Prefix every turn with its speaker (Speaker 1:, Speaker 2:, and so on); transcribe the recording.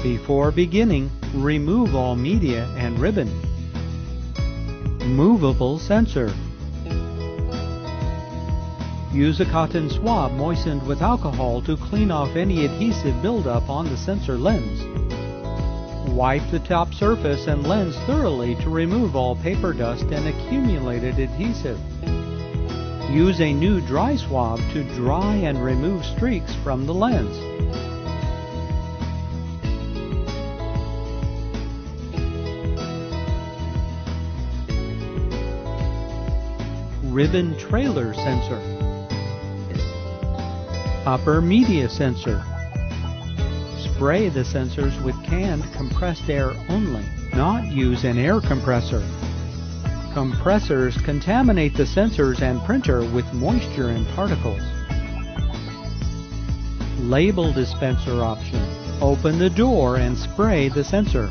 Speaker 1: Before beginning, remove all media and ribbon. Movable sensor. Use a cotton swab moistened with alcohol to clean off any adhesive buildup on the sensor lens. Wipe the top surface and lens thoroughly to remove all paper dust and accumulated adhesive. Use a new dry swab to dry and remove streaks from the lens. Ribbon trailer sensor. Upper media sensor. Spray the sensors with canned compressed air only. Not use an air compressor. Compressors contaminate the sensors and printer with moisture and particles. Label dispenser option. Open the door and spray the sensor.